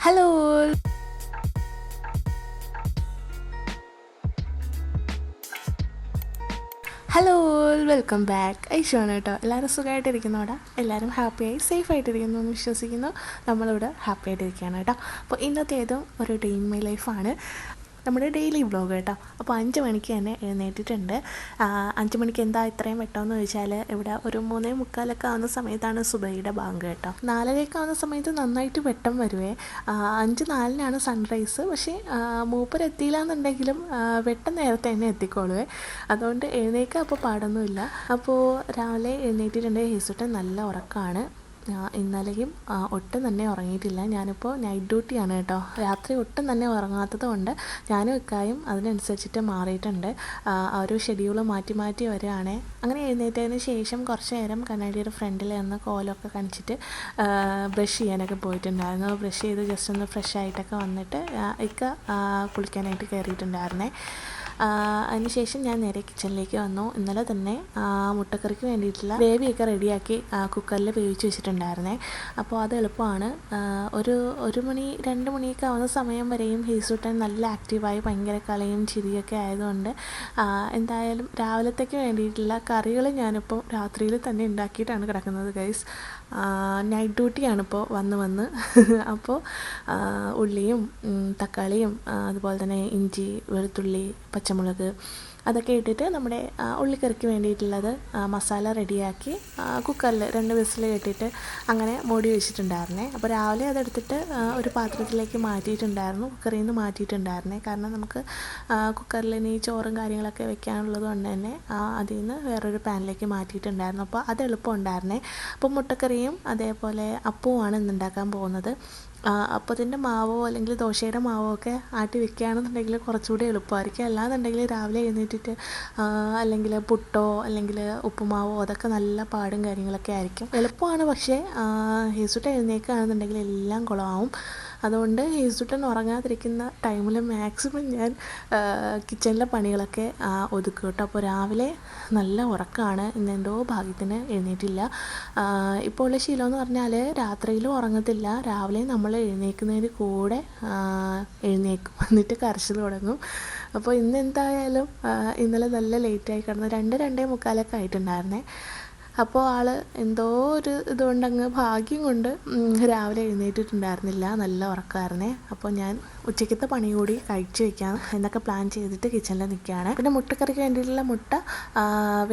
Hello hello welcome back ഐഷാണ് കേട്ടോ. എല്ലാവരും സുഖമായിട്ടിരിക്കുന്നോടാ, എല്ലാവരും ഹാപ്പിയായി സേഫായിട്ടിരിക്കുന്നു എന്ന് വിശ്വസിക്കുന്നു. നമ്മളിവിടെ ഹാപ്പി ആയിട്ടിരിക്കുകയാണ് കേട്ടോ. അപ്പോൾ ഇന്നത്തേതും ഒരു ഡേ ഇൻ മൈ ലൈഫാണ്, നമ്മുടെ ഡെയിലി വ്ളോഗ് കേട്ടോ. അപ്പോൾ 5 മണിക്ക് തന്നെ എഴുന്നേറ്റിട്ടുണ്ട്. 5 മണിക്ക് എന്താ ഇത്രയും വെട്ടമെന്ന് ചോദിച്ചാൽ, ഇവിടെ ഒരു 3:45 ആവുന്ന സമയത്താണ് സുബൈയുടെ ബാങ്ക് കേട്ടോ. 4:30 ആവുന്ന സമയത്ത് നന്നായിട്ട് വെട്ടം വരുവേ. 5:04 സൺറൈസ്. പക്ഷേ മൂപ്പർ എത്തിയില്ല എന്നുണ്ടെങ്കിലും വെട്ടം നേരത്തെ തന്നെ എത്തിക്കോളുവേ. അതുകൊണ്ട് എഴുന്നേൽക്കാൻ അപ്പോൾ പാടൊന്നുമില്ല. അപ്പോൾ രാവിലെ എഴുന്നേറ്റിട്ടുണ്ട്. ഹേസുട്ടൻ നല്ല ഉറക്കമാണ്. ഇന്നലെയും ഒട്ടും തന്നെ ഉറങ്ങിയിട്ടില്ല. ഞാനിപ്പോൾ നൈറ്റ് ഡ്യൂട്ടിയാണ് കേട്ടോ. രാത്രി ഒട്ടും തന്നെ ഉറങ്ങാത്തത് കൊണ്ട് ഞാനും ഇക്കായും അതിനനുസരിച്ചിട്ട് മാറിയിട്ടുണ്ട്. ഒരു ഷെഡ്യൂൾ മാറ്റി മാറ്റി വരികയാണേ. അങ്ങനെ എഴുന്നേറ്റതിന് ശേഷം കുറച്ച് നേരം കണ്ണാടിയുടെ ഫ്രണ്ടിൽ നിന്ന് കോലമൊക്കെ കാണിച്ചിട്ട് ബ്രഷ് ചെയ്യാനൊക്കെ പോയിട്ടുണ്ടായിരുന്നു. ബ്രഷ് ചെയ്ത് ജസ്റ്റ് ഒന്ന് ഫ്രഷ് ആയിട്ടൊക്കെ വന്നിട്ട് ഇക്ക കുളിക്കാനായിട്ട് കയറിയിട്ടുണ്ടായിരുന്നേ. അതിനുശേഷം ഞാൻ നേരെ കിച്ചണിലേക്ക് വന്നു. ഇന്നലെ തന്നെ മുട്ടക്കറിക്ക് വേണ്ടിയിട്ടുള്ള ഗ്രേവിയൊക്കെ റെഡിയാക്കി കുക്കറിൽ വേവിച്ച് വെച്ചിട്ടുണ്ടായിരുന്നേ. അപ്പോൾ അത് എളുപ്പമാണ്. ഒരു മണി 2 മണിയൊക്കെ ആവുന്ന സമയം വരെയും ഹീസൂട്ടൻ നല്ല ആക്റ്റീവായി ഭയങ്കര കളിയും ചിരിയൊക്കെ ആയതുകൊണ്ട് എന്തായാലും രാവിലത്തേക്ക് വേണ്ടിയിട്ടുള്ള കറികൾ ഞാനിപ്പോൾ രാത്രിയിൽ തന്നെ ഉണ്ടാക്കിയിട്ടാണ് കിടക്കുന്നത് ഗൈസ്. നൈറ്റ് ഡ്യൂട്ടിയാണിപ്പോൾ വന്ന് അപ്പോൾ ഉള്ളിയും തക്കാളിയും അതുപോലെ തന്നെ ഇഞ്ചി, വെളുത്തുള്ളി, പച്ചമുളക് അതൊക്കെ ഇട്ടിട്ട് നമ്മുടെ ഉള്ളിക്കറിക്ക് വേണ്ടിയിട്ടുള്ളത് മസാല റെഡിയാക്കി കുക്കറിൽ 2 വിസിൽ കെട്ടിയിട്ട് അങ്ങനെ മൂടി വെച്ചിട്ടുണ്ടായിരുന്നേ. അപ്പോൾ രാവിലെ അതെടുത്തിട്ട് ഒരു പാത്രത്തിലേക്ക് മാറ്റിയിട്ടുണ്ടായിരുന്നു, കുക്കറിൽ നിന്ന് മാറ്റിയിട്ടുണ്ടായിരുന്നേ. കാരണം നമുക്ക് കുക്കറിൽ ഇനി ചോറും കാര്യങ്ങളൊക്കെ വെക്കാനുള്ളത് കൊണ്ട് തന്നെ അതിൽ നിന്ന് വേറൊരു പാനിലേക്ക് മാറ്റിയിട്ടുണ്ടായിരുന്നു. അപ്പോൾ അത് എളുപ്പമുണ്ടായിരുന്നേ. അപ്പോൾ മുട്ടക്കറിയും അതേപോലെ അപ്പവുമാണ് ഇന്ന് ഉണ്ടാക്കാൻ പോകുന്നത്. അപ്പത്തിൻ്റെ മാവോ അല്ലെങ്കിൽ ദോശയുടെ മാവോ ഒക്കെ ആട്ടി വെക്കുകയാണെന്നുണ്ടെങ്കിൽ കുറച്ചുകൂടി എളുപ്പമായിരിക്കും. അല്ലാന്നുണ്ടെങ്കിൽ രാവിലെ എഴുന്നേറ്റിട്ട് അല്ലെങ്കിൽ പുട്ടോ അല്ലെങ്കിൽ ഉപ്പുമാവോ അതൊക്കെ നല്ല പാടും കാര്യങ്ങളൊക്കെ ആയിരിക്കും. എളുപ്പമാണ്, പക്ഷേ ഹേസുട്ടൻ എഴുന്നേൽക്കുകയാണെന്നുണ്ടെങ്കിൽ എല്ലാം കുളമാവും. അതുകൊണ്ട് ഹേസുട്ടൻ ഉറങ്ങാതിരിക്കുന്ന ടൈമിൽ മാക്സിമം ഞാൻ കിച്ചണിലെ പണികളൊക്കെ ഒതുക്കും കേട്ടോ. അപ്പോൾ രാവിലെ നല്ല ഉറക്കമാണ്. ഇന്നെന്തോ ഭാഗ്യത്തിന് എഴുന്നേറ്റില്ല. ഇപ്പോൾ ഉള്ള ശീലം എന്ന് പറഞ്ഞാൽ രാത്രിയിലും ഉറങ്ങത്തില്ല, രാവിലെ നമ്മൾ എഴുന്നേൽക്കുന്നതിന് കൂടെ എഴുന്നേൽക്കും, എന്നിട്ട് കരച്ചിൽ തുടങ്ങും. അപ്പോൾ ഇന്നെന്തായാലും ഇന്നലെ നല്ല ലേറ്റായി കിടന്നു, 2-2:45 ആയിട്ടുണ്ടായിരുന്നേ. അപ്പോൾ ആൾ എന്തോ ഒരു ഇതുകൊണ്ടങ്ങ് ഭാഗ്യം കൊണ്ട് രാവിലെ എഴുന്നേറ്റിട്ടുണ്ടായിരുന്നില്ല, നല്ല ഉറക്കമായിരുന്നേ. അപ്പോൾ ഞാൻ ഉച്ചയ്ക്കത്തെ പണി കൂടി കഴിച്ച് വെക്കാം എന്നൊക്കെ പ്ലാൻ ചെയ്തിട്ട് കിച്ചണിൽ നിൽക്കുകയാണ്. പിന്നെ മുട്ടക്കറിക്ക് വേണ്ടിയിട്ടുള്ള മുട്ട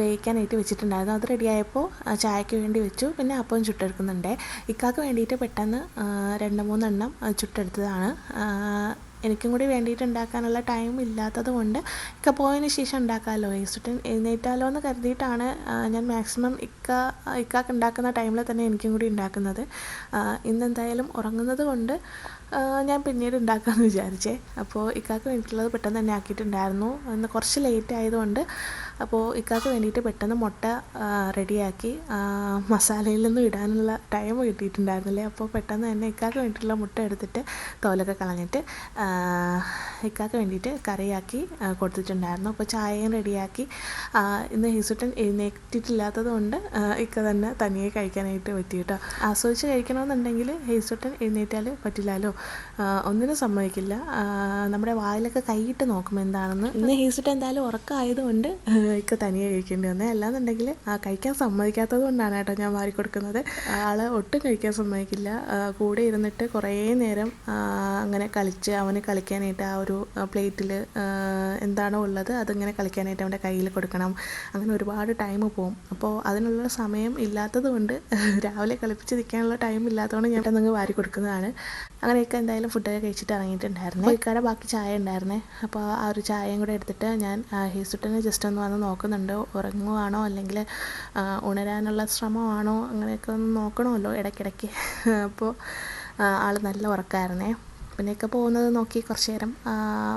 വേവിക്കാനായിട്ട് വെച്ചിട്ടുണ്ടായിരുന്നു. അത് റെഡിയായപ്പോൾ ചായക്ക് വേണ്ടി വെച്ചു. പിന്നെ അപ്പം ചുട്ടെടുക്കുന്നുണ്ട്. ഇക്കാക്ക് വേണ്ടിയിട്ട് പെട്ടെന്ന് 2-3 എണ്ണം ചുട്ടെടുത്തതാണ്. എനിക്കും കൂടി വേണ്ടിയിട്ട് ഉണ്ടാക്കാനുള്ള ടൈം ഇല്ലാത്തത് കൊണ്ട് ഇക്ക പോയതിന് ശേഷം ഉണ്ടാക്കാമല്ലോ, ഹേസുട്ടൻ എഴുന്നേറ്റാലോ എന്ന് കരുതിയിട്ടാണ് ഞാൻ മാക്സിമം ഇക്കാക്ക് ഉണ്ടാക്കുന്ന ടൈമിൽ തന്നെ എനിക്കും കൂടി ഉണ്ടാക്കുന്നത്. ഇന്നെന്തായാലും ഉറങ്ങുന്നത് കൊണ്ട് ഞാൻ പിന്നീട് ഉണ്ടാക്കാമെന്ന് വിചാരിച്ചേ. അപ്പോൾ ഇക്കാക്ക് വേണ്ടിയിട്ടുള്ളത് പെട്ടെന്ന് തന്നെ ആക്കിയിട്ടുണ്ടായിരുന്നു. ഇന്ന് കുറച്ച് ലേറ്റ് ആയതുകൊണ്ട് അപ്പോൾ ഇക്കാക്ക് വേണ്ടിയിട്ട് പെട്ടെന്ന് മുട്ട റെഡിയാക്കി മസാലയിൽ നിന്നും ഇടാനുള്ള ടൈം കിട്ടിയിട്ടുണ്ടായിരുന്നില്ലേ. അപ്പോൾ പെട്ടെന്ന് തന്നെ ഇക്കാക്ക് വേണ്ടിയിട്ടുള്ള മുട്ട എടുത്തിട്ട് തോലൊക്കെ കളഞ്ഞിട്ട് ഇക്കാക്ക് വേണ്ടിയിട്ട് കറിയാക്കി കൊടുത്തിട്ടുണ്ടായിരുന്നു. അപ്പോൾ ചായയും റെഡിയാക്കി. ഇന്ന് ഹേസുട്ടൻ എഴുന്നേറ്റിട്ടില്ലാത്തത് കൊണ്ട് ഇക്ക തന്നെ തനിയെ കഴിക്കാനായിട്ട് പറ്റി കേട്ടോ. ആസ്വദിച്ച് കഴിക്കണമെന്നുണ്ടെങ്കിൽ ഹേസുട്ടൻ എഴുന്നേറ്റാൽ പറ്റില്ലല്ലോ, ഒന്നിനും സമ്മതിക്കില്ല. നമ്മുടെ വായിലൊക്കെ കൈയിട്ട് നോക്കും എന്താണെന്ന്. ഇന്ന് ഹേസുട്ടൻ എന്തായാലും ഉറക്കമായതുകൊണ്ട് ഇക്ക തനിയെ കഴിക്കേണ്ടി വന്നേ. അല്ലാന്നുണ്ടെങ്കിൽ കഴിക്കാൻ സമ്മതിക്കാത്തത് കൊണ്ടാണ് കേട്ടോ ഞാൻ വാരി കൊടുക്കുന്നത്. ആളെ ഒട്ടും കഴിക്കാൻ സമ്മതിക്കില്ല. കൂടെ ഇരുന്നിട്ട് കുറേ നേരം അങ്ങനെ കളിച്ച് അവന് കളിക്കാനായിട്ട് ആ ഒരു പ്ലേറ്റിൽ എന്താണോ ഉള്ളത് അതിങ്ങനെ കളിക്കാനായിട്ട് അവൻ്റെ കയ്യിൽ കൊടുക്കണം. അങ്ങനെ ഒരുപാട് ടൈം പോവും. അപ്പോൾ അതിനുള്ള സമയം ഇല്ലാത്തത് കൊണ്ട്, രാവിലെ കളിപ്പിച്ച് നിൽക്കാനുള്ള ടൈം ഇല്ലാത്തതുകൊണ്ട് ഞാൻ പെട്ടെന്ന് വാരി കൊടുക്കുന്നതാണ്. അങ്ങനെയൊക്കെ എന്തായാലും ഫുഡൊക്കെ കഴിച്ചിട്ട് ഇറങ്ങിയിട്ടുണ്ടായിരുന്നു. ഇക്കാടെ ബാക്കി ചായ ഉണ്ടായിരുന്നേ. അപ്പോൾ ആ ഒരു ചായയും കൂടെ എടുത്തിട്ട് ഞാൻ ഹേസുട്ടനെ ജസ്റ്റ് ഒന്ന് വന്ന് നോക്കുന്നുണ്ട്, ഉറങ്ങുവാണോ അല്ലെങ്കിൽ ഉണരാനുള്ള ശ്രമമാണോ, അങ്ങനെയൊക്കെ ഒന്ന് നോക്കണമല്ലോ ഇടയ്ക്കിടയ്ക്ക്. അപ്പോൾ ആൾ നല്ല ഉറക്കമായിരുന്നേ. പിന്നെയൊക്കെ പോകുന്നത് നോക്കി കുറച്ച് നേരം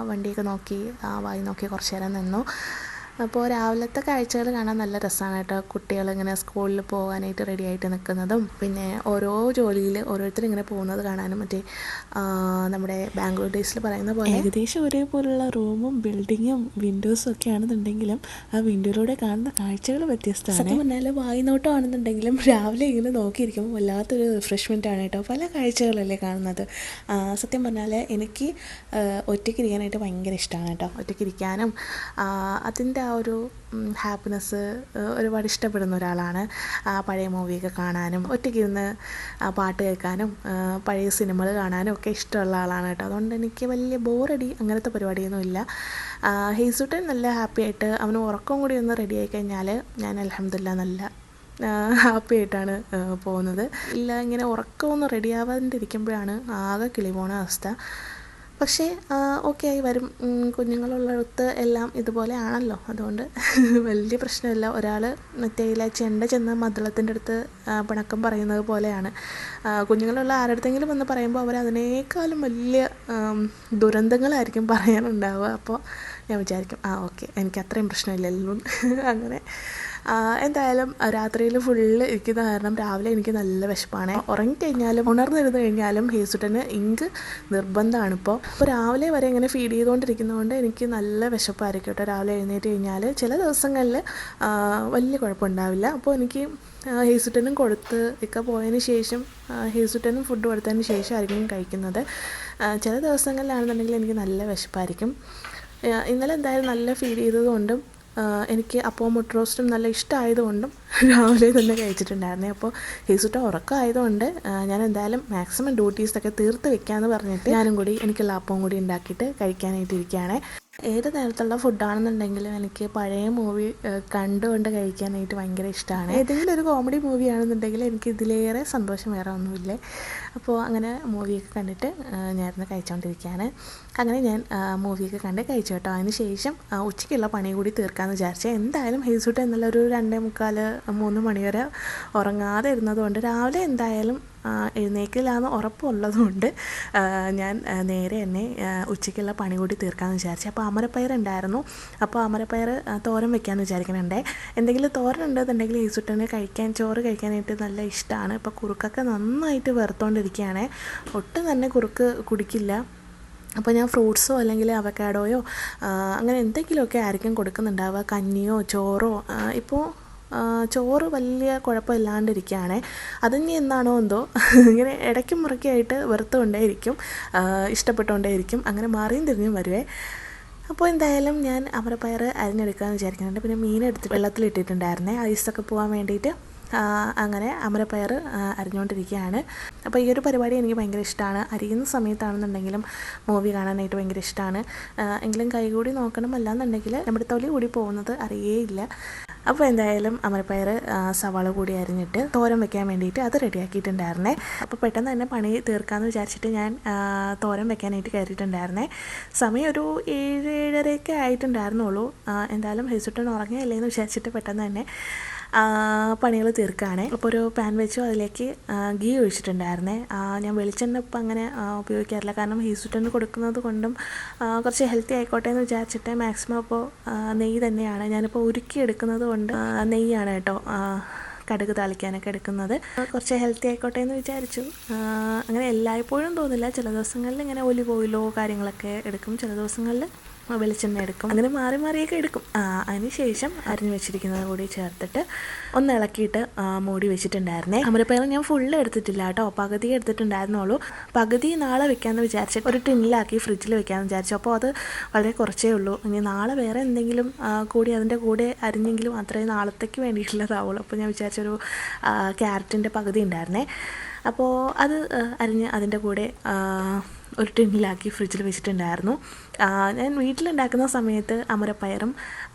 വണ്ടിയൊക്കെ നോക്കി വായി നോക്കി കുറച്ച് നേരം നിന്നു. അപ്പോൾ രാവിലത്തെ കാഴ്ചകൾ കാണാൻ നല്ല രസമാണ് കേട്ടോ. കുട്ടികളിങ്ങനെ സ്കൂളിൽ പോകാനായിട്ട് റെഡി ആയിട്ട് നിൽക്കുന്നതും പിന്നെ ഓരോ ജോലിയിൽ ഓരോരുത്തരും ഇങ്ങനെ പോകുന്നത് കാണാനും മറ്റേ നമ്മുടെ ബാംഗ്ലൂർ ഡേയ്സിൽ പറയുന്ന പോലെ ഏകദേശം ഒരേപോലുള്ള റൂമും ബിൽഡിങ്ങും വിൻഡോസും ഒക്കെ ആണെന്നുണ്ടെങ്കിലും ആ വിൻഡോയിലൂടെ കാണുന്ന കാഴ്ചകൾ വ്യത്യസ്തമാണ്. സത്യം പറഞ്ഞാൽ വായിനോട്ടം ആണെന്നുണ്ടെങ്കിലും രാവിലെ ഇങ്ങനെ നോക്കിയിരിക്കുമ്പോൾ വല്ലാത്തൊരു റിഫ്രഷ്മെൻ്റ് ആണ് കേട്ടോ. പല കാഴ്ചകളല്ലേ കാണുന്നത്. സത്യം പറഞ്ഞാൽ എനിക്ക് ഒറ്റയ്ക്കിരിക്കാനായിട്ട് ഭയങ്കര ഇഷ്ടമാണ് കേട്ടോ. ഒറ്റയ്ക്കിരിക്കാനും അതിൻ്റെ ആ ഒരു ഹാപ്പിനെസ് ഒരുപാട് ഇഷ്ടപ്പെടുന്ന ഒരാളാണ്. പഴയ മൂവിയൊക്കെ കാണാനും ഒറ്റയ്ക്കിരുന്ന് പാട്ട് കേൾക്കാനും പഴയ സിനിമകൾ കാണാനും ഒക്കെ ഇഷ്ടമുള്ള ആളാണ് കേട്ടോ. അതുകൊണ്ട് എനിക്ക് വലിയ ബോറടി അങ്ങനത്തെ പരിപാടിയൊന്നും ഇല്ല. ഹേസുട്ടൻ നല്ല ഹാപ്പി ആയിട്ട് അവന് ഉറക്കം കൂടി ഒന്ന് റെഡി ആയി കഴിഞ്ഞാൽ ഞാൻ അൽഹംദുലില്ലാ നല്ല ഹാപ്പി ആയിട്ടാണ് പോകുന്നത്. ഇല്ല ഇങ്ങനെ ഉറക്കമൊന്നും റെഡി ആവാതിരിക്കുമ്പോഴാണ് ആകെ കിളി പോണ അവസ്ഥ. പക്ഷേ ഓക്കെ ആയി വരും. കുഞ്ഞുങ്ങളുള്ളിടത്ത് എല്ലാം ഇതുപോലെ ആണല്ലോ. അതുകൊണ്ട് വലിയ പ്രശ്നമില്ല. ഒരാൾ മറ്റേ ചെണ്ട ചെന്ന് മദ്ദളത്തിൻ്റെ അടുത്ത് പിണക്കം പറയുന്നത് പോലെയാണ്. കുഞ്ഞുങ്ങളുള്ള ആരുടെടുത്തെങ്കിലും വന്ന് പറയുമ്പോൾ അവർ അതിനേക്കാളും വലിയ ദുരന്തങ്ങളായിരിക്കും പറയാനുണ്ടാവുക. അപ്പോൾ ഞാൻ വിചാരിക്കും ഓക്കെ എനിക്ക് അത്രയും പ്രശ്നമില്ലല്ലോ അങ്ങനെ. എന്തായാലും രാത്രിയിൽ ഫുള്ള് ഇരിക്കുന്ന കാരണം രാവിലെ എനിക്ക് നല്ല വിശപ്പാണ്. ഉറങ്ങിക്കഴിഞ്ഞാലും ഉണർന്നിരുന്ന് കഴിഞ്ഞാലും ഹേസുട്ടന് ഇങ്ക് നിർബന്ധമാണ്. ഇപ്പോൾ രാവിലെ വരെ ഇങ്ങനെ ഫീഡ് ചെയ്തുകൊണ്ടിരിക്കുന്നതുകൊണ്ട് എനിക്ക് നല്ല വിശപ്പായിരിക്കും കേട്ടോ. രാവിലെ എഴുന്നേറ്റ് കഴിഞ്ഞാൽ ചില ദിവസങ്ങളിൽ വലിയ കുഴപ്പമുണ്ടാവില്ല. അപ്പോൾ എനിക്ക് ഹേസുട്ടനും കൊടുത്ത് ഒക്കെ പോയതിന് ശേഷം ഹേസുട്ടനും ഫുഡ് കൊടുത്തതിന് ശേഷമായിരിക്കും കഴിക്കുന്നത്. ചില ദിവസങ്ങളിലാണെന്നുണ്ടെങ്കിൽ എനിക്ക് നല്ല വിശപ്പായിരിക്കും. ഇന്നലെ എന്തായാലും നല്ല ഫീഡ് ചെയ്തതുകൊണ്ടും എനിക്ക് അപ്പവും മുട്ട റോസ്റ്റും നല്ല ഇഷ്ടമായതുകൊണ്ടും രാവിലെ തന്നെ കഴിച്ചിട്ടുണ്ടായിരുന്നേ. അപ്പോൾ ഹേസുട്ട ഉറക്കമായതുകൊണ്ട് ഞാൻ എന്തായാലും മാക്സിമം ഡ്യൂട്ടീസൊക്കെ തീർത്ത് വെക്കാമെന്ന് പറഞ്ഞിട്ട് ഞാനും കൂടി എനിക്കുള്ള അപ്പവും കൂടി ഉണ്ടാക്കിയിട്ട് കഴിക്കാനായിട്ടിരിക്കുകയാണ്. ഏത് നേരത്തുള്ള ഫുഡാണെന്നുണ്ടെങ്കിലും എനിക്ക് പഴയ മൂവി കണ്ടുകൊണ്ട് കഴിക്കാനായിട്ട് ഭയങ്കര ഇഷ്ടമാണ്. ഏതെങ്കിലും ഒരു കോമഡി മൂവി ആണെന്നുണ്ടെങ്കിൽ എനിക്ക് ഇതിലേറെ സന്തോഷം വേറെ ഒന്നുമില്ലേ. അപ്പോൾ അങ്ങനെ മൂവിയൊക്കെ കണ്ടിട്ട് ഞാനിരുന്ന് കഴിച്ചുകൊണ്ടിരിക്കുകയാണ്. അങ്ങനെ ഞാൻ മൂവിയൊക്കെ കണ്ട് കഴിച്ചു കേട്ടോ. അതിന് ശേഷം ഉച്ചയ്ക്കുള്ള പണി കൂടി തീർക്കാമെന്ന് വിചാരിച്ചാൽ എന്തായാലും ഹേസുട്ട എന്നുള്ള ഒരു 2:45-3 മണി വരെ ഉറങ്ങാതെ ഇരുന്നതുകൊണ്ട് രാവിലെ എന്തായാലും എഴുന്നേക്കില്ലാന്ന് ഉറപ്പുള്ളതുകൊണ്ട് ഞാൻ നേരെ തന്നെ ഉച്ചയ്ക്കുള്ള പണി കൂടി തീർക്കാമെന്ന് വിചാരിച്ചു. അപ്പോൾ അമരപ്പയർ ഉണ്ടായിരുന്നു. അപ്പോൾ അമരപ്പയർ തോരൻ വെക്കാമെന്ന് വിചാരിക്കുന്നുണ്ടേ. എന്തെങ്കിലും തോരൻ ഉണ്ടെന്നുണ്ടെങ്കിൽ ഹേസുട്ടന് ചോറ് കഴിക്കാനായിട്ട് നല്ല ഇഷ്ടമാണ്. ഇപ്പോൾ കുറുക്കൊക്കെ നന്നായിട്ട് വെറുത്തോണ്ടിരിക്കുകയാണ്. ഒട്ടും തന്നെ കുറുക്ക് കുടിക്കില്ല. അപ്പോൾ ഞാൻ ഫ്രൂട്ട്സോ അല്ലെങ്കിൽ അവക്കാഡോയോ അങ്ങനെ എന്തെങ്കിലുമൊക്കെ ആയിരിക്കും കൊടുക്കുന്നുണ്ടാവുക. കഞ്ഞിയോ ചോറോ. ഇപ്പോൾ ചോറ് വലിയ കുഴപ്പമില്ലാണ്ടിരിക്കുകയാണ്. അതിനി എന്താണോ എന്തോ ഇങ്ങനെ ഇടയ്ക്കും മുറയ്ക്കായിട്ട് വെറുത്തുകൊണ്ടേയിരിക്കും, ഇഷ്ടപ്പെട്ടുകൊണ്ടേയിരിക്കും. അങ്ങനെ മാറിയും തിരിഞ്ഞും വരുവേ. അപ്പോൾ എന്തായാലും ഞാൻ അമരപ്പയർ അരിഞ്ഞെടുക്കാമെന്ന് വിചാരിക്കുന്നുണ്ട്. പിന്നെ മീനെടുത്ത് വെള്ളത്തിലിട്ടിട്ടുണ്ടായിരുന്നേ ഐസൊക്കെ പോകാൻ വേണ്ടിയിട്ട്. അങ്ങനെ അമരപ്പയർ അരിഞ്ഞുകൊണ്ടിരിക്കുകയാണ്. അപ്പോൾ ഈ ഒരു പരിപാടി എനിക്ക് ഭയങ്കര ഇഷ്ടമാണ്. അരിയുന്ന സമയത്താണെന്നുണ്ടെങ്കിലും മൂവി കാണാനായിട്ട് ഭയങ്കര ഇഷ്ടമാണ്. എങ്കിലും കൈകൂടി നോക്കണം, അല്ലാന്നുണ്ടെങ്കിൽ നമ്മുടെ തൊലി കൂടി പോകുന്നത് അറിയേയില്ല. അപ്പോൾ എന്തായാലും അമരപ്പയർ സവാള കൂടി അരിഞ്ഞിട്ട് തോരൻ വെക്കാൻ വേണ്ടിയിട്ട് അത് റെഡിയാക്കിയിട്ടുണ്ടായിരുന്നേ. അപ്പോൾ പെട്ടെന്ന് തന്നെ പണി തീർക്കാമെന്ന് വിചാരിച്ചിട്ട് ഞാൻ തോരൻ വെക്കാനായിട്ട് കയറിയിട്ടുണ്ടായിരുന്നേ. സമയം ഒരു 7-7:30 ആയിട്ടുണ്ടായിരുന്നുള്ളൂ. എന്തായാലും ഹേസുട്ടൻ ഉറങ്ങിയല്ലേന്ന് വിചാരിച്ചിട്ട് പെട്ടെന്ന് തന്നെ പണികൾ തീർക്കുകയാണ്. അപ്പോൾ ഒരു പാൻ വെച്ചു, അതിലേക്ക് ഗീ ഒഴിച്ചിട്ടുണ്ടായിരുന്നേ. ഞാൻ വെളിച്ചെണ്ണ ഇപ്പം അങ്ങനെ ഉപയോഗിക്കാറില്ല, കാരണം ഹേസുട്ടന് കൊടുക്കുന്നത് കൊണ്ടും കുറച്ച് ഹെൽത്തി ആയിക്കോട്ടെ എന്ന് വിചാരിച്ചിട്ട് മാക്സിമം ഇപ്പോൾ നെയ്യ് തന്നെയാണ് ഞാനിപ്പോൾ ഉരുക്കിയെടുക്കുന്നത് കൊണ്ട് നെയ്യാണ് കേട്ടോ കടുക് താളിക്കാനൊക്കെ എടുക്കുന്നത്. കുറച്ച് ഹെൽത്തി ആയിക്കോട്ടെ എന്ന് വിചാരിച്ചു. അങ്ങനെ എല്ലായ്പ്പോഴും തോന്നില്ല. ചില ദിവസങ്ങളിൽ ഇങ്ങനെ ഒലിവ് ഓയിലോ കാര്യങ്ങളൊക്കെ എടുക്കും, ചില ദിവസങ്ങളിൽ വെളിച്ചെണ്ണ എടുക്കും. അങ്ങനെ മാറി മാറിയൊക്കെ എടുക്കും. അതിന് ശേഷം അരിഞ്ഞു വെച്ചിരിക്കുന്നത് കൂടി ചേർത്തിട്ട് ഒന്ന് ഇളക്കിയിട്ട് മൂടി വെച്ചിട്ടുണ്ടായിരുന്നേ. അമരപ്പയർ ഞാൻ ഫുള്ള് എടുത്തിട്ടില്ല കേട്ടോ, പകുതി എടുത്തിട്ടുണ്ടായിരുന്നുള്ളൂ. പകുതി നാളെ വെക്കാമെന്ന് വിചാരിച്ചിട്ട് ഒരു ടിന്നിലാക്കി ഫ്രിഡ്ജിൽ വെക്കാമെന്ന് വിചാരിച്ചു. അപ്പോൾ അത് വളരെ കുറച്ചേ ഉള്ളൂ. ഇനി നാളെ വേറെ എന്തെങ്കിലും കൂടി അതിൻ്റെ കൂടെ അരിഞ്ഞെങ്കിലും അത്രയും നാളത്തേക്ക് വേണ്ടിയിട്ടുള്ളതാവുള്ളൂ. അപ്പോൾ ഞാൻ വിചാരിച്ചൊരു ക്യാരറ്റിൻ്റെ പകുതി ഉണ്ടായിരുന്നേ. അപ്പോൾ അത് അരിഞ്ഞ് അതിൻ്റെ കൂടെ ഒരു ടിന്നിലാക്കി ഫ്രിഡ്ജിൽ വെച്ചിട്ടുണ്ടായിരുന്നു. ഞാൻ വീട്ടിലുണ്ടാക്കുന്ന സമയത്ത് അമരപ്പയറും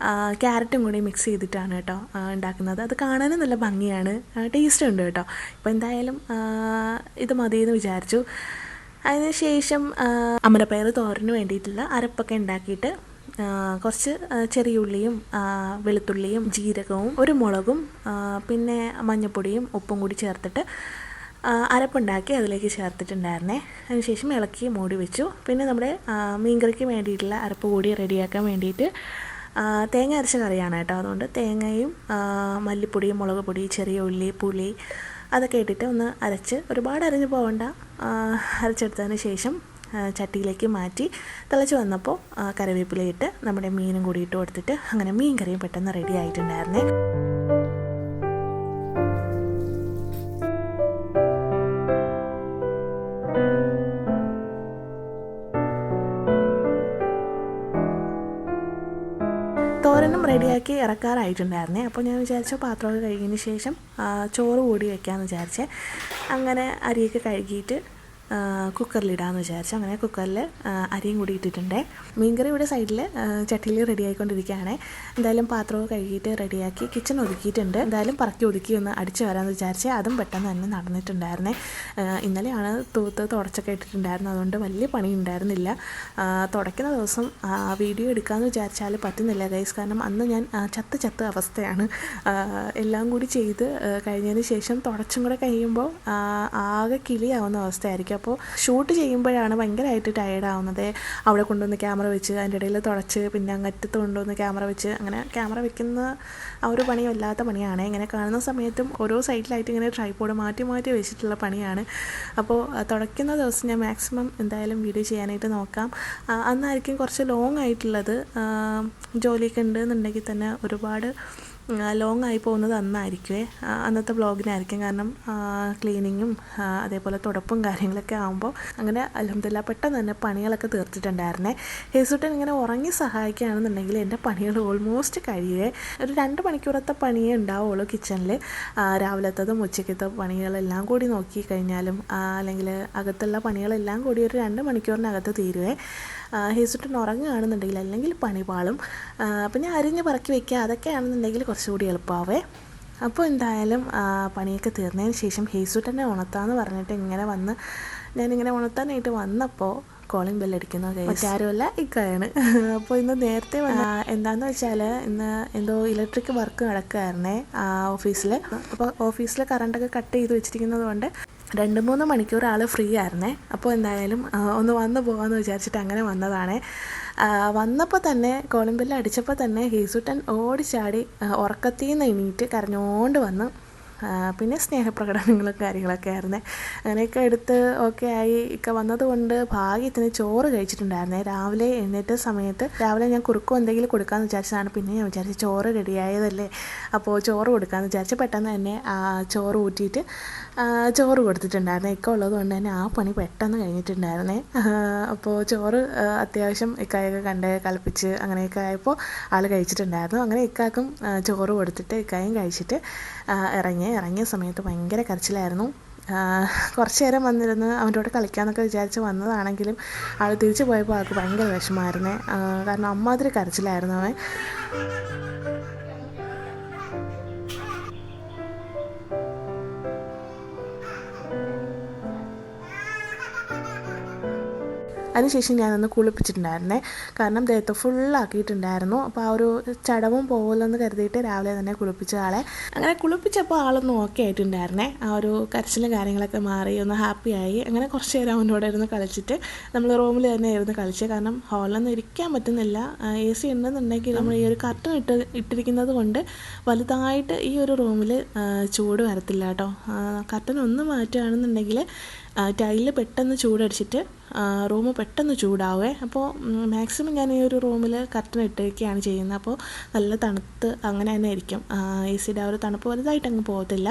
ക്യാരറ്റും കൂടി മിക്സ് ചെയ്തിട്ടാണ് കേട്ടോ ഉണ്ടാക്കുന്നത്. അത് കാണാനും നല്ല ഭംഗിയാണ്, ടേസ്റ്റ് ഉണ്ട് കേട്ടോ. ഇപ്പോൾ എന്തായാലും ഇത് മതിയെന്ന് വിചാരിച്ചു. അതിന് ശേഷം അമരപ്പയർ തോരന് വേണ്ടിയിട്ടുള്ള അരപ്പൊക്കെ ഉണ്ടാക്കിയിട്ട് കുറച്ച് ചെറിയ ഉള്ളിയും വെളുത്തുള്ളിയും ജീരകവും ഒരു മുളകും പിന്നെ മഞ്ഞൾപ്പൊടിയും ഉപ്പും കൂടി ചേർത്തിട്ട് അരപ്പുണ്ടാക്കി അതിലേക്ക് ചേർത്തിട്ടുണ്ടായിരുന്നേ. അതിനുശേഷം ഇളക്കി മൂടി വെച്ചു. പിന്നെ നമ്മുടെ മീൻകറിക്ക് വേണ്ടിയിട്ടുള്ള അരപ്പ് കൂടി റെഡിയാക്കാൻ വേണ്ടിയിട്ട് തേങ്ങ അരച്ച കറിയാണ് കേട്ടോ. അതുകൊണ്ട് തേങ്ങയും മല്ലിപ്പൊടി, മുളക് പൊടി, ചെറിയ ഉള്ളി, പുളി അതൊക്കെ ഇട്ടിട്ട് ഒന്ന് അരച്ച്, ഒരുപാട് അരഞ്ഞു പോകണ്ട, അരച്ചെടുത്തതിന് ശേഷം ചട്ടിയിലേക്ക് മാറ്റി തിളച്ച് വന്നപ്പോൾ കറിവേപ്പിലയിട്ട് നമ്മുടെ മീനും കൂടി ഇട്ട് കൊടുത്തിട്ട് അങ്ങനെ മീൻ കറിയും പെട്ടെന്ന് റെഡി ആയിട്ടുണ്ടായിരുന്നേ. തോരനും റെഡിയാക്കി ഇറക്കാറായിട്ടുണ്ടായിരുന്നേ. അപ്പോൾ ഞാൻ വിചാരിച്ചു പാത്രമൊക്കെ കഴുകിയതിന് ശേഷം ചോറ് കൂടി വെക്കാമെന്ന് വിചാരിച്ചേ. അങ്ങനെ അരിയൊക്കെ കഴുകിയിട്ട് കുക്കറിലിടാമെന്ന് വിചാരിച്ചു. അങ്ങനെ കുക്കറിൽ അരിയും കൂടി ഇട്ടിട്ടുണ്ട്. മീൻകറി ഇവിടെ സൈഡിൽ ചട്ടിയിൽ റെഡി ആയിക്കൊണ്ടിരിക്കുകയാണ്. എന്തായാലും പാത്രമൊക്കെ കഴുകിയിട്ട് റെഡിയാക്കി കിച്ചൺ ഒതുക്കിയിട്ടുണ്ട്. എന്തായാലും പറക്കി ഒതുക്കി ഒന്ന് അടിച്ചു വരാമെന്ന് വിചാരിച്ച് അതും പെട്ടെന്ന് തന്നെ നടന്നിട്ടുണ്ടായിരുന്നേ. ഇന്നലെയാണ് തൂത്ത് തുടച്ചൊക്കെ ഇട്ടിട്ടുണ്ടായിരുന്നത്, അതുകൊണ്ട് വലിയ പണി ഉണ്ടായിരുന്നില്ല. തുടയ്ക്കുന്ന ദിവസം വീഡിയോ എടുക്കാമെന്ന് വിചാരിച്ചാൽ പറ്റുന്നില്ല ഗൈസ്. കാരണം അന്ന് ഞാൻ ചത്ത് അവസ്ഥയാണ്. എല്ലാം കൂടി ചെയ്ത് കഴിഞ്ഞതിന് ശേഷം തുടച്ചും കൂടെ കഴിയുമ്പോൾ ആകെ കിളിയാവുന്ന അവസ്ഥയായിരിക്കും. അപ്പോൾ ഷൂട്ട് ചെയ്യുമ്പോഴാണ് ഭയങ്കരമായിട്ട് ടയേർഡാവുന്നത്. അവിടെ കൊണ്ടുവന്ന് ക്യാമറ വെച്ച് അതിൻ്റെ ഇടയിൽ തുടച്ച് പിന്നെ അങ്ങറ്റത്ത് കൊണ്ടുവന്ന് ക്യാമറ വെച്ച് അങ്ങനെ ക്യാമറ വെക്കുന്ന ആ ഒരു പണി വല്ലാത്ത പണിയാണ്. ഇങ്ങനെ കാണുന്ന സമയത്തും ഓരോ സൈഡിലായിട്ട് ഇങ്ങനെ ട്രൈപോഡ് മാറ്റി വെച്ചിട്ടുള്ള പണിയാണ്. അപ്പോൾ തുടയ്ക്കുന്ന ദിവസം ഞാൻ മാക്സിമം എന്തായാലും വീഡിയോ ചെയ്യാനായിട്ട് നോക്കാം. അന്നായിരിക്കും കുറച്ച് ലോങ് ആയിട്ടുള്ളത്. ജോലിയൊക്കെ ഉണ്ടെന്നുണ്ടെങ്കിൽ തന്നെ ഒരുപാട് ലോങ് ആയി പോകുന്നത് അന്നായിരിക്കുമേ, അന്നത്തെ വ്ളോഗിനായിരിക്കും. കാരണം ക്ലീനിങ്ങും അതേപോലെ തുടപ്പും കാര്യങ്ങളൊക്കെ ആകുമ്പോൾ അങ്ങനെ അൽഹംദുലില്ലാ പെട്ടെന്ന് തന്നെ പണികളൊക്കെ തീർത്തിട്ടുണ്ടായിരുന്നേ. ഹേസുട്ടൻ ഇങ്ങനെ ഉറങ്ങി സഹായിക്കുകയാണെന്നുണ്ടെങ്കിൽ എൻ്റെ പണികൾ ഓൾമോസ്റ്റ് കഴിയേ. ഒരു 2 മണിക്കൂറത്തെ പണിയേ ഉണ്ടാവുള്ളൂ കിച്ചണിൽ. രാവിലത്തതും ഉച്ചയ്ക്കത്തെ പണികളെല്ലാം കൂടി നോക്കി കഴിഞ്ഞാലും അല്ലെങ്കിൽ അകത്തുള്ള പണികളെല്ലാം കൂടി ഒരു 2 മണിക്കൂറിനകത്ത് തീരുവേ. ഹേസുട്ടൻ ഉറങ്ങുകയാണെന്നുണ്ടെങ്കിൽ അല്ലെങ്കിൽ പണി പാളും. പിന്നെ അരിഞ്ഞ് പറക്കി വയ്ക്കുക, അതൊക്കെയാണെന്നുണ്ടെങ്കിൽ കുറച്ചുകൂടി എളുപ്പമാവേ. അപ്പോൾ എന്തായാലും പണിയൊക്കെ തീർന്നതിന് ശേഷം ഹേസുട്ടനെ ഉണർത്താമെന്ന് പറഞ്ഞിട്ട് ഞാനിങ്ങനെ ഉണർത്താനായിട്ട് വന്നപ്പോൾ കോളിംഗ് ബെല്ലടിക്കുന്ന മറ്റാരുമല്ല ഇക്കായാണ്. അപ്പോൾ ഇന്ന് നേരത്തെ എന്താണെന്ന് വെച്ചാൽ ഇന്ന് എന്തോ ഇലക്ട്രിക് വർക്ക് നടക്കുകയായിരുന്നേ ഓഫീസിൽ. അപ്പോൾ ഓഫീസിൽ കറണ്ടൊക്കെ കട്ട് ചെയ്ത് വെച്ചിരിക്കുന്നത് കൊണ്ട് 2-3 മണിക്കൂർ ആൾ ഫ്രീ ആയിരുന്നേ. അപ്പോൾ എന്തായാലും ഒന്ന് വന്ന് പോകാമെന്ന് വിചാരിച്ചിട്ട് അങ്ങനെ വന്നതാണ്. വന്നപ്പോൾ തന്നെ കോളിംഗ് ബെല്ല് അടിച്ചപ്പോൾ തന്നെ ഹേസുട്ടൻ ഓടിച്ചാടി ഉറക്കത്തിൽ നിന്ന് എണീറ്റ് കരഞ്ഞുകൊണ്ട് വന്ന് പിന്നെ സ്നേഹപ്രകടനങ്ങളും കാര്യങ്ങളൊക്കെ ആയിരുന്നേ. അങ്ങനെയൊക്കെ എടുത്ത് ഓക്കെ ആയി. ഒക്കെ വന്നതുകൊണ്ട് ഭാഗ്യത്തിന് ചോറ് കഴിച്ചിട്ടുണ്ടായിരുന്നേ. രാവിലെ എഴുന്നേറ്റ സമയത്ത് രാവിലെ ഞാൻ കുറുക്കും എന്തെങ്കിലും കൊടുക്കാമെന്ന് വിചാരിച്ചതാണ്. പിന്നെ ഞാൻ വിചാരിച്ചു ചോറ് റെഡിയായതല്ലേ, അപ്പോൾ ചോറ് കൊടുക്കാമെന്ന് വിചാരിച്ച് പെട്ടെന്ന് തന്നെ ചോറ് ഊറ്റിയിട്ട് ചോറ് കൊടുത്തിട്ടുണ്ടായിരുന്നേ. ഇക്ക ഉള്ളത് കൊണ്ട് തന്നെ ആ പണി പെട്ടെന്ന് കഴിഞ്ഞിട്ടുണ്ടായിരുന്നേ. അപ്പോൾ ചോറ് അത്യാവശ്യം ഇക്കായൊക്കെ കണ്ട് കളിപ്പിച്ച് അങ്ങനെയൊക്കെ ആയപ്പോൾ ആൾ കഴിച്ചിട്ടുണ്ടായിരുന്നു. അങ്ങനെ ഇക്കാക്കും ചോറ് കൊടുത്തിട്ട് ഇക്കായും കഴിച്ചിട്ട് ഇറങ്ങിയ സമയത്ത് ഭയങ്കര കരച്ചിലായിരുന്നു. കുറച്ച് നേരം വന്നിരുന്ന് അവൻ്റെ കൂടെ കളിക്കാമെന്നൊക്കെ വിചാരിച്ച് വന്നതാണെങ്കിലും ആൾ തിരിച്ചു പോയപ്പോൾ ആൾക്ക് ഭയങ്കര വിഷമമായിരുന്നേ. കാരണം അമ്മാതിരി കരച്ചിലായിരുന്നു അവൻ. അതിനുശേഷം ഞാനൊന്ന് കുളിപ്പിച്ചിട്ടുണ്ടായിരുന്നേ. കാരണം ദേഹത്ത് ഫുള്ളാക്കിയിട്ടുണ്ടായിരുന്നു. അപ്പോൾ ആ ഒരു ചടവും പോകലെന്ന് കരുതിയിട്ട് രാവിലെ തന്നെ കുളിപ്പിച്ച ആളെ. അങ്ങനെ കുളിപ്പിച്ചപ്പോൾ ആളൊന്ന് ഓക്കെ ആയിട്ടുണ്ടായിരുന്നേ. ആ ഒരു കരച്ചിലും കാര്യങ്ങളൊക്കെ മാറി ഒന്ന് ഹാപ്പിയായി. അങ്ങനെ കുറച്ച് നേരം അവൻ്റെ കൂടെ ഇരുന്ന് കളിച്ചിട്ട് നമ്മൾ റൂമിൽ തന്നെ ഇരുന്ന് കളിച്ച്. കാരണം ഹാളിലൊന്നും ഇരിക്കാൻ പറ്റുന്നില്ല. AC ഉണ്ടെന്നുണ്ടെങ്കിൽ നമ്മൾ ഈ ഒരു കർട്ടൻ ഇട്ടിരിക്കുന്നത് കൊണ്ട് വലുതായിട്ട് ഈ ഒരു റൂമിൽ ചൂട് വരത്തില്ല കേട്ടോ. കർട്ടൻ ഒന്ന് മാറ്റുകയാണെന്നുണ്ടെങ്കിൽ ടൈലിൽ പെട്ടെന്ന് ചൂടടിച്ചിട്ട് റൂം പെട്ടെന്ന് ചൂടാവേ. അപ്പോൾ മാക്സിമം ഞാൻ ഈ ഒരു റൂമിൽ കർട്ടൻ ഇട്ടേക്കാണ് ചെയ്യുന്നത്. അപ്പോൾ നല്ല തണുത്ത് അങ്ങനെ തന്നെ ആയിരിക്കും. AC-യുടെ ആ ഒരു തണുപ്പ് വലുതായിട്ട് അങ്ങ് പോകത്തില്ല.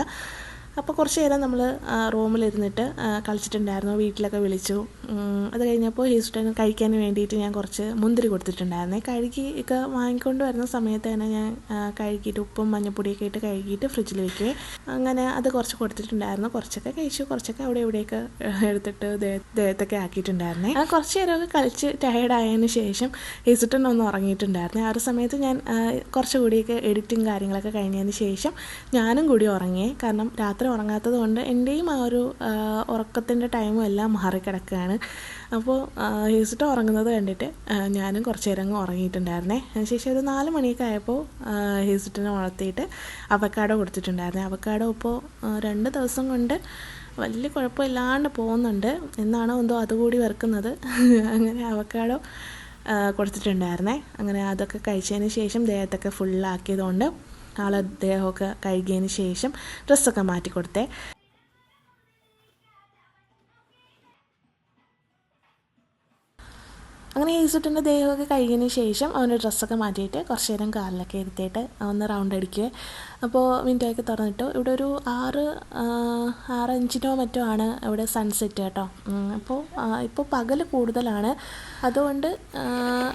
അപ്പോൾ കുറച്ച് നേരം നമ്മൾ റൂമിലിരുന്നിട്ട് കളിച്ചിട്ടുണ്ടായിരുന്നു. വീട്ടിലൊക്കെ വിളിച്ചു. അത് കഴിഞ്ഞപ്പോൾ ഹേസുട്ടൻ കഴിക്കാൻ വേണ്ടിയിട്ട് ഞാൻ കുറച്ച് മുന്തിരി കൊടുത്തിട്ടുണ്ടായിരുന്നേ. കഴുകി ഒക്കെ വാങ്ങിക്കൊണ്ട് വരുന്ന സമയത്ത് തന്നെ ഞാൻ കഴുകിയിട്ട് ഉപ്പും മഞ്ഞൾപ്പൊടിയൊക്കെ ഇട്ട് കഴുകിയിട്ട് ഫ്രിഡ്ജിൽ വയ്ക്കുകയും അങ്ങനെ അത് കുറച്ച് കൊടുത്തിട്ടുണ്ടായിരുന്നു. കുറച്ചൊക്കെ കഴിച്ചു, കുറച്ചൊക്കെ അവിടെ ഇവിടെയൊക്കെ എടുത്തിട്ട് ദേഹത്തൊക്കെ ആക്കിയിട്ടുണ്ടായിരുന്നേ. കുറച്ച് നേരമൊക്കെ കളിച്ച് ടയേർഡായതിന് ശേഷം ഹേസുട്ടൻ ഒന്ന് ഉറങ്ങിയിട്ടുണ്ടായിരുന്നേ. ആ ഒരു സമയത്ത് ഞാൻ കുറച്ചുകൂടിയൊക്കെ എഡിറ്റിങ് കാര്യങ്ങളൊക്കെ കഴിഞ്ഞതിന് ശേഷം ഞാനും കൂടി ഉറങ്ങിയേ. കാരണം രാത്രി ഉറങ്ങാത്തത് കൊണ്ട് എൻ്റെയും ആ ഒരു ഉറക്കത്തിൻ്റെ ടൈമും എല്ലാം മാറിക്കിടക്കുകയാണ്. അപ്പോൾ ഹേസുട്ടൻ ഉറങ്ങുന്നത് കണ്ടിട്ട് ഞാനും കുറച്ച് നേരം അങ്ങ് ഉറങ്ങിയിട്ടുണ്ടായിരുന്നേ. അതിനുശേഷം ഒരു 4 മണിയൊക്കെ ആയപ്പോൾ ഹേസുട്ടനെ വളർത്തിയിട്ട് അവക്കാഡോ കൊടുത്തിട്ടുണ്ടായിരുന്നേ. അവക്കാഡോ ഇപ്പോൾ 2 ദിവസം കൊണ്ട് വലിയ കുഴപ്പമില്ലാണ്ട് പോകുന്നുണ്ട്. എന്നാണോ എന്തോ അതുകൂടി വറുക്കുന്നത്. അങ്ങനെ അവക്കാഡോ കൊടുത്തിട്ടുണ്ടായിരുന്നേ. അങ്ങനെ അതൊക്കെ കഴിച്ചതിന് ശേഷം ദേഹത്തൊക്കെ ഫുള്ളാക്കിയതുകൊണ്ട് ആൾ ദേഹമൊക്കെ കഴുകിയതിന് ശേഷം ഡ്രസ്സൊക്കെ മാറ്റി കൊടുത്തേ. അങ്ങനെ ഹേസുട്ടൻ്റെ ദേഹമൊക്കെ കഴുകിയതിന് ശേഷം അവൻ്റെ ഡ്രസ്സൊക്കെ മാറ്റിയിട്ട് കുറച്ച് നേരം കാറിലൊക്കെ ഇരുത്തിയിട്ട് ഒന്ന് റൗണ്ട് അടിക്കുക. അപ്പോൾ വിൻഡോയൊക്കെ തുറന്നിട്ടു. ഇവിടെ ഒരു 6:05 മറ്റോ ആണ് ഇവിടെ സൺസെറ്റ് കേട്ടോ. ഇപ്പോൾ പകൽ കൂടുതലാണ്. അതുകൊണ്ട്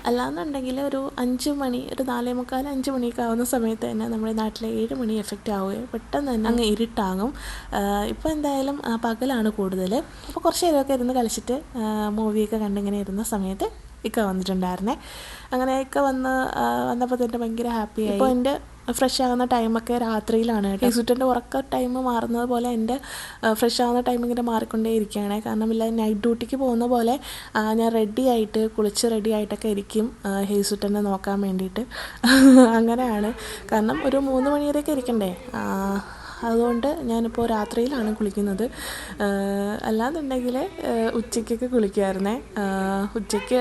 അല്ലാന്നുണ്ടെങ്കിൽ ഒരു 5 മണി, ഒരു 4:45, 5 മണിയൊക്കെ ആവുന്ന സമയത്ത് തന്നെ നമ്മുടെ നാട്ടിലെ 7 മണി എഫക്റ്റ് ആവുകയും പെട്ടെന്ന് തന്നെ അങ്ങ് ഇരുട്ടാകും. ഇപ്പോൾ എന്തായാലും പകലാണ് കൂടുതൽ. അപ്പോൾ കുറച്ച് നേരമൊക്കെ ഇരുന്ന് കളിച്ചിട്ട് മൂവിയൊക്കെ കണ്ടിങ്ങനെ ഇരുന്ന സമയത്ത് ഇക്ക വന്നിട്ടുണ്ടായിരുന്നേ. അങ്ങനെ ഇക്ക വന്നപ്പോൾ തന്നെ ഭയങ്കര ഹാപ്പിയായി. ഇപ്പോൾ എൻ്റെ ഫ്രഷ് ആകുന്ന ടൈമൊക്കെ രാത്രിയിലാണ് കേട്ടോ. ഹേസുട്ടൻ്റെ ഉറക്ക ടൈം മാറുന്നത് പോലെ എൻ്റെ ഫ്രഷ് ആകുന്ന ടൈം ഇങ്ങനെ മാറിക്കൊണ്ടേ ഇരിക്കുകയാണ്. കാരണം ഇല്ല, നൈറ്റ് ഡ്യൂട്ടിക്ക് പോകുന്ന പോലെ ഞാൻ കുളിച്ച് റെഡി ആയിട്ടൊക്കെ ഇരിക്കും ഹേസുട്ടനെ നോക്കാൻ വേണ്ടിയിട്ട്. അങ്ങനെയാണ്. കാരണം ഒരു 3 മണി വരെയൊക്കെ ഇരിക്കണ്ടേ. അതുകൊണ്ട് ഞാനിപ്പോൾ രാത്രിയിലാണ് കുളിക്കുന്നത്. അല്ലാന്നുണ്ടെങ്കിൽ ഉച്ചയ്ക്കൊക്കെ കുളിക്കുമായിരുന്നേ. ഉച്ചയ്ക്ക്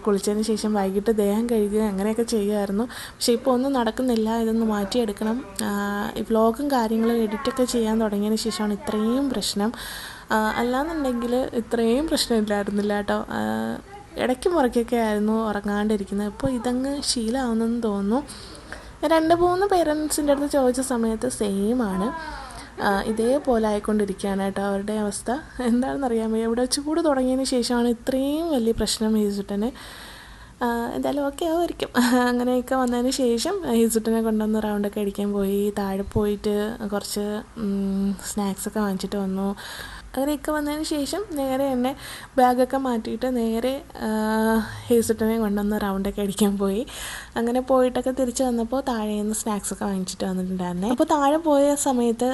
കുളിച്ചതിന് ശേഷം വൈകിട്ട് ദേഹം കഴുകുക അങ്ങനെയൊക്കെ ചെയ്യുമായിരുന്നു. പക്ഷേ ഇപ്പോൾ ഒന്നും നടക്കുന്നില്ല. ഇതൊന്ന് മാറ്റിയെടുക്കണം. ഈ വ്ലോഗും കാര്യങ്ങളും എഡിറ്റൊക്കെ ചെയ്യാൻ തുടങ്ങിയതിന് ശേഷമാണ് ഇത്രയും പ്രശ്നം. അല്ലാന്നുണ്ടെങ്കിൽ ഇത്രയും പ്രശ്നമില്ലായിരുന്നില്ല കേട്ടോ. ഇടയ്ക്ക് മുറയ്ക്കൊക്കെ ആയിരുന്നു ഉറങ്ങാണ്ടിരിക്കുന്നത്. ഇപ്പോൾ ഇതങ്ങ് ശീലമാവുന്നെന്ന് തോന്നുന്നു. 2-3 പേരൻസിൻ്റെ അടുത്ത് ചോദിച്ച സമയത്ത് സെയിമാണ്. ഇതേപോലെ ആയിക്കൊണ്ടിരിക്കുകയാണ് കേട്ടോ അവരുടെ അവസ്ഥ. എന്താണെന്നറിയാമോ, ഇവിടെ ചൂട് തുടങ്ങിയതിന് ശേഷമാണ് ഇത്രയും വലിയ പ്രശ്നം ഹേസുട്ടന്. എന്തായാലും ഓക്കെ ആവുമായിരിക്കും. അങ്ങനെയൊക്കെ വന്നതിന് ശേഷം ഹേസുട്ടനെ കൊണ്ടുവന്ന് റൗണ്ടൊക്കെ അടിക്കാൻ പോയി. താഴെ പോയിട്ട് കുറച്ച് സ്നാക്സൊക്കെ വാങ്ങിച്ചിട്ട് വന്നു. അങ്ങനെയൊക്കെ വന്നതിന് ശേഷം നേരെ എന്നെ ബാഗൊക്കെ മാറ്റിയിട്ട് നേരെ ഹേസുട്ടനെ കൊണ്ടുവന്ന് റൗണ്ടൊക്കെ അടിക്കാൻ പോയി. അങ്ങനെ പോയിട്ടൊക്കെ തിരിച്ച് വന്നപ്പോൾ താഴെ നിന്ന് സ്നാക്സൊക്കെ വാങ്ങിച്ചിട്ട് വന്നിട്ടുണ്ടായിരുന്നേ. അപ്പോൾ താഴെ പോയ സമയത്ത്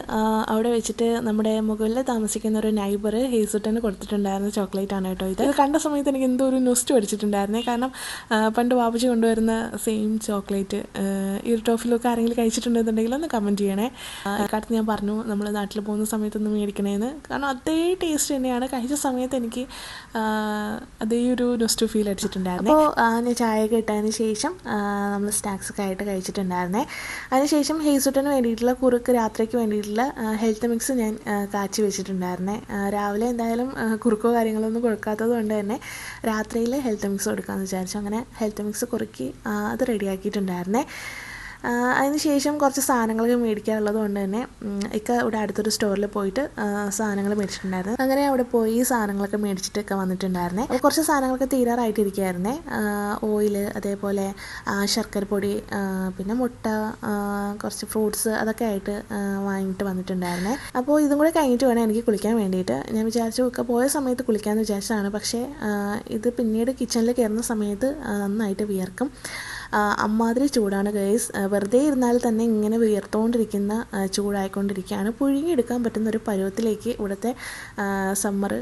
അവിടെ വെച്ചിട്ട് നമ്മുടെ മുകളിൽ താമസിക്കുന്ന ഒരു നൈബർ ഹേസുട്ടന് കൊടുത്തിട്ടുണ്ടായിരുന്ന ചോക്ലേറ്റ് ആണ് കേട്ടോ ഇത്. കണ്ട സമയത്ത് എനിക്ക് എന്തോ ഒരു നൊസ്റ്റ് അടിച്ചിട്ടുണ്ടായിരുന്നേ. കാരണം പണ്ട് വാപ്പച്ചി കൊണ്ടുവരുന്ന സെയിം ചോക്ലേറ്റ് ഈ ഒരു ടോഫിലൊക്കെ ആരെങ്കിലും കഴിച്ചിട്ടുണ്ടെന്നുണ്ടെങ്കിൽ ഒന്ന് കമൻറ്റ് ചെയ്യണേ. ഇക്കാലത്ത് ഞാൻ പറഞ്ഞു നമ്മൾ നാട്ടിൽ പോകുന്ന സമയത്തൊന്ന് മേടിക്കണേന്ന്. കാരണം അതേ ടേസ്റ്റ് തന്നെയാണ്. കഴിച്ച സമയത്ത് എനിക്ക് അതേ ഒരു നൊസ്റ്റു ഫീൽ അടിച്ചിട്ടുണ്ടായിരുന്നേ. അപ്പോൾ ഞാൻ ചായയൊക്കെ ഇട്ടതിന് ശേഷം നമ്മൾ സ്നാക്സൊക്കെ ആയിട്ട് കഴിച്ചിട്ടുണ്ടായിരുന്നേ. അതിനുശേഷം ഹേസുട്ടന് വേണ്ടിയിട്ടുള്ള കുറുക്ക് രാത്രിക്ക് വേണ്ടിയിട്ടുള്ള ഹെൽത്ത് മിക്സ് ഞാൻ കാച്ചി വെച്ചിട്ടുണ്ടായിരുന്നേ. രാവിലെ എന്തായാലും കുറുക്കോ കാര്യങ്ങളൊന്നും കൊടുക്കാത്തത് കൊണ്ട് തന്നെ രാത്രിയിൽ ഹെൽത്ത് മിക്സ് കൊടുക്കാമെന്ന് വിചാരിച്ചു. അങ്ങനെ ഹെൽത്ത് മിക്സ് കുറുക്കി അത് റെഡിയാക്കിയിട്ടുണ്ടായിരുന്നേ. അതിനുശേഷം കുറച്ച് സാധനങ്ങളൊക്കെ മേടിക്കാനുള്ളത് കൊണ്ട് തന്നെ ഇക്ക ഇവിടെ അടുത്തൊരു സ്റ്റോറിൽ പോയിട്ട് സാധനങ്ങൾ മേടിച്ചിട്ടുണ്ടായിരുന്നു. അങ്ങനെ അവിടെ പോയി സാധനങ്ങളൊക്കെ മേടിച്ചിട്ടൊക്കെ വന്നിട്ടുണ്ടായിരുന്നേ. അപ്പോൾ കുറച്ച് സാധനങ്ങളൊക്കെ തീരാറായിട്ടിരിക്കുകയായിരുന്നേ. ഓയില്, അതേപോലെ ശർക്കരപ്പൊടി, പിന്നെ മുട്ട, കുറച്ച് ഫ്രൂട്ട്സ് അതൊക്കെ ആയിട്ട് വാങ്ങിയിട്ട് വന്നിട്ടുണ്ടായിരുന്നേ. അപ്പോൾ ഇതും കൂടെ കഴിഞ്ഞിട്ട് വേണം എനിക്ക് കുളിക്കാൻ വേണ്ടിയിട്ട്. ഞാൻ വിചാരിച്ചു ഒക്കെ പോയ സമയത്ത് കുളിക്കാമെന്ന് വിചാരിച്ചതാണ്. പക്ഷേ ഇത് പിന്നീട് കിച്ചണിൽ കയറുന്ന സമയത്ത് നന്നായിട്ട് വിയർക്കും. അമ്മാതിരി ചൂടാണ് ഗൈസ്. വെറുതെ ഇരുന്നാൽ തന്നെ ഇങ്ങനെ വിയർത്തുകൊണ്ടിരിക്കുന്ന ചൂടായിക്കൊണ്ടിരിക്കുകയാണ്. പുഴുങ്ങിയെടുക്കാൻ പറ്റുന്നൊരു പരുവത്തിലേക്ക് ഇവിടുത്തെ സമ്മർ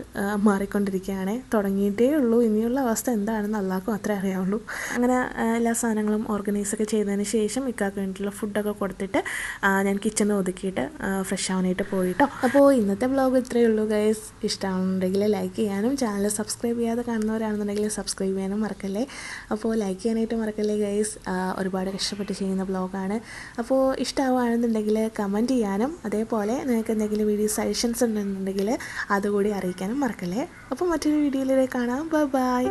മാറിക്കൊണ്ടിരിക്കുകയാണ്. തുടങ്ങിയിട്ടേ ഉള്ളൂ. ഇനിയുള്ള അവസ്ഥ എന്താണെന്ന് അള്ളാഹ്ക്ക് മാത്രമേ അറിയാവുള്ളൂ. അങ്ങനെ എല്ലാ സാധനങ്ങളും ഓർഗനൈസൊക്കെ ചെയ്തതിന് ശേഷം ഇക്കാക്ക് വേണ്ടിയിട്ടുള്ള ഫുഡൊക്കെ കൊടുത്തിട്ട് ഞാൻ കിച്ചണിൽ ഒതുക്കിയിട്ട് ഫ്രഷ് ആവാനായിട്ട് പോയിട്ടോ. അപ്പോൾ ഇന്നത്തെ വ്ലോഗ് ഇത്രയേ ഉള്ളൂ ഗൈസ്. ഇഷ്ടമാണെന്നുണ്ടെങ്കിൽ ലൈക്ക് ചെയ്യാനും ചാനൽ സബ്സ്ക്രൈബ് ചെയ്യാതെ കാണുന്നവരാണെന്നുണ്ടെങ്കിൽ സബ്സ്ക്രൈബ് ചെയ്യാനും മറക്കല്ലേ. അപ്പോൾ ലൈക്ക് ചെയ്യാനായിട്ട് മറക്കല്ലേ ഗൈസ്. ഒരുപാട് കഷ്ടപ്പെട്ട് ചെയ്യുന്ന വ്ലോഗാണ്. അപ്പോൾ ഇഷ്ടമാവുകയാണെന്നുണ്ടെങ്കിൽ കമൻറ്റ് ചെയ്യാനും അതേപോലെ നിങ്ങൾക്ക് എന്തെങ്കിലും വീഡിയോ സജഷൻസ് ഉണ്ടെന്നുണ്ടെങ്കിൽ അതുകൂടി അറിയിക്കാനും മറക്കല്ലേ. അപ്പോൾ മറ്റൊരു വീഡിയോയിലേക്ക് കാണാം. ബൈ.